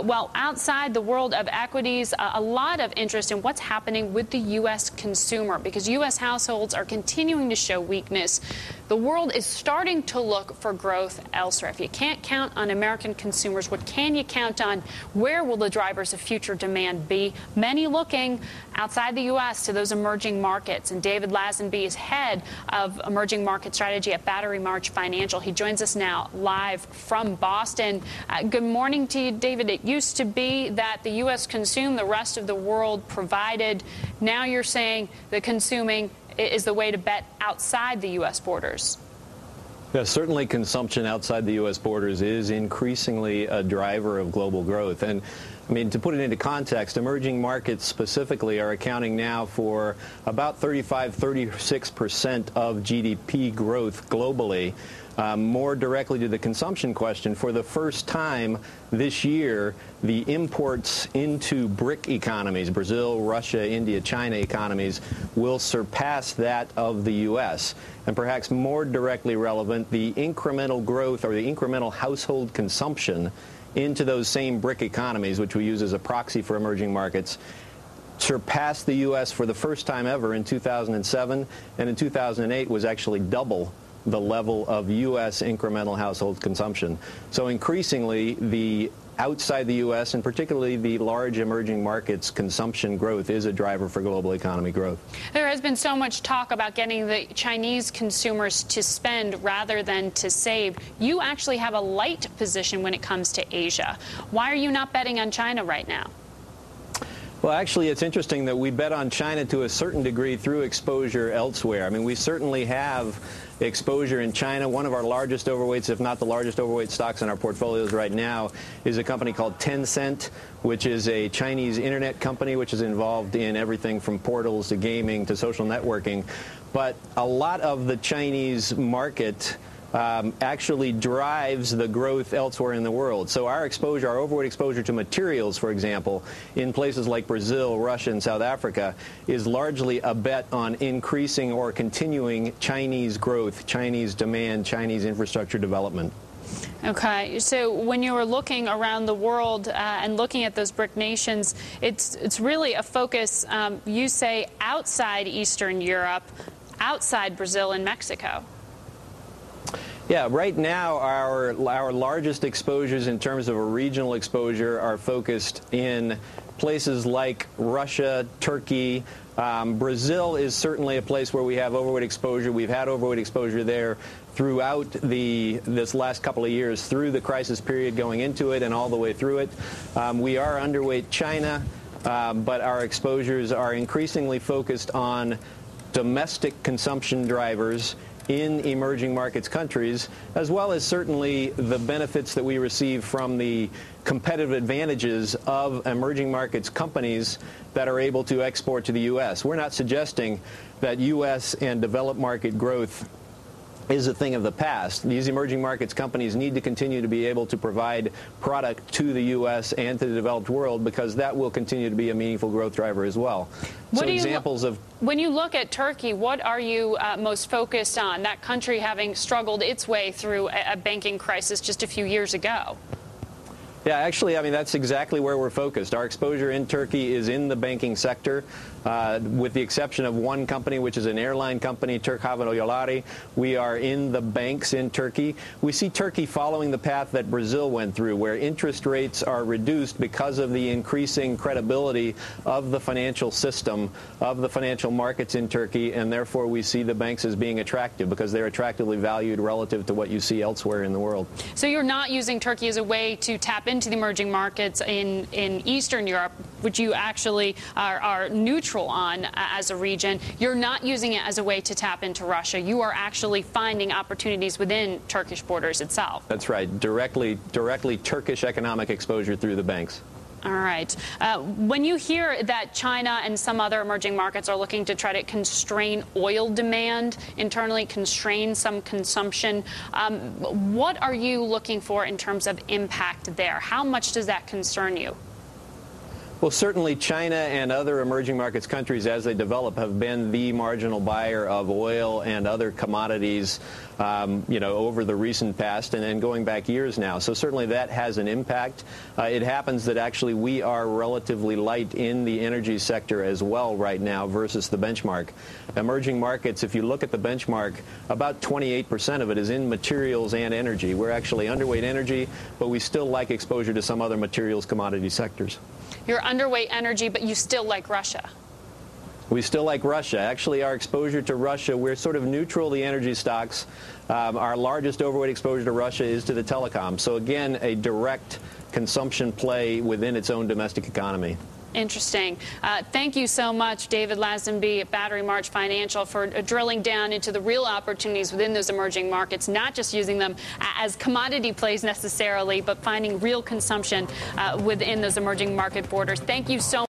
Well, outside the world of equities, a lot of interest in what's happening with the U.S. consumer, because U.S. households are continuing to show weakness. The world is starting to look for growth elsewhere. If you can't count on American consumers, what can you count on? Where will the drivers of future demand be? Many looking outside the U.S. to those emerging markets. And David Lazenby is head of emerging market strategy at Batterymarch Financial. He joins us now live from Boston. Good morning to you, David. It used to be that the U.S. consumed, the rest of the world provided. Now you're saying that consuming is the way to bet outside the U.S. borders. Yeah, certainly consumption outside the U.S. borders is increasingly a driver of global growth. And I mean, to put it into context, emerging markets specifically are accounting now for about 36% of GDP growth globally. More directly to the consumption question, for the first time this year, the imports into BRIC economies, Brazil, Russia, India, China economies, will surpass that of the U.S. And perhaps more directly relevant, the incremental growth or the incremental household consumption into those same BRIC economies, which we use as a proxy for emerging markets, surpassed the U.S. for the first time ever in 2007, and in 2008 was actually double the level of U.S. incremental household consumption. So increasingly, the outside the U.S. and particularly the large emerging markets consumption growth is a driver for global economy growth. There has been so much talk about getting the Chinese consumers to spend rather than to save. You actually have a light position when it comes to Asia. Why are you not betting on China right now? Well, actually, it's interesting that we bet on China to a certain degree through exposure elsewhere. I mean, we certainly have exposure in China. One of our largest overweights, if not the largest overweight stocks in our portfolios right now, is a company called Tencent, which is a Chinese internet company which is involved in everything from portals to gaming to social networking. But a lot of the Chinese market actually drives the growth elsewhere in the world. So our exposure, our overweight exposure to materials, for example, in places like Brazil, Russia, and South Africa, is largely a bet on increasing or continuing Chinese growth, Chinese demand, Chinese infrastructure development. Okay, so when you were looking around the world and looking at those BRIC nations, it's really a focus, you say, outside Eastern Europe, outside Brazil and Mexico. Yeah, right now our largest exposures in terms of a regional exposure are focused in places like Russia, Turkey. Brazil is certainly a place where we have overweight exposure. We've had overweight exposure there throughout this last couple of years, through the crisis period going into it and all the way through it. We are underweight China, but our exposures are increasingly focused on domestic consumption drivers in emerging markets countries, as well as certainly the benefits that we receive from the competitive advantages of emerging markets companies that are able to export to the U.S. We're not suggesting that U.S. and developed market growth is a thing of the past. These emerging markets companies need to continue to be able to provide product to the U.S. and to the developed world, because that will continue to be a meaningful growth driver as well. When you look at Turkey, what are you most focused on? That country having struggled its way through a banking crisis just a few years ago. Yeah, actually, I mean, that's exactly where we're focused. Our exposure in Turkey is in the banking sector, with the exception of one company, which is an airline company, Türk Hava Yolları. We are in the banks in Turkey. We see Turkey following the path that Brazil went through, where interest rates are reduced because of the increasing credibility of the financial system, of the financial markets in Turkey, and therefore we see the banks as being attractive because they're attractively valued relative to what you see elsewhere in the world. So you're not using Turkey as a way to tap into the emerging markets in Eastern Europe, which you actually are neutral on as a region. You're not using it as a way to tap into Russia. You are actually finding opportunities within Turkish borders itself. That's right. Directly Turkish economic exposure through the banks. All right. When you hear that China and some other emerging markets are looking to try to constrain oil demand, internally constrain some consumption, what are you looking for in terms of impact there? How much does that concern you? Well, certainly China and other emerging markets countries, as they develop, have been the marginal buyer of oil and other commodities, over the recent past and going back years now. So certainly that has an impact. It happens that actually we are relatively light in the energy sector as well right now versus the benchmark. Emerging markets, if you look at the benchmark, about 28% of it is in materials and energy. We're actually underweight energy, but we still like exposure to some other materials commodity sectors. You're underweight energy, but you still like Russia. We still like Russia. Actually, our exposure to Russia, we're sort of neutral, the energy stocks. Our largest overweight exposure to Russia is to the telecom. So again, a direct consumption play within its own domestic economy. Interesting. Thank you so much, David Lazenby at Batterymarch Financial, for drilling down into the real opportunities within those emerging markets, not just using them as commodity plays necessarily, but finding real consumption within those emerging market borders. Thank you so much.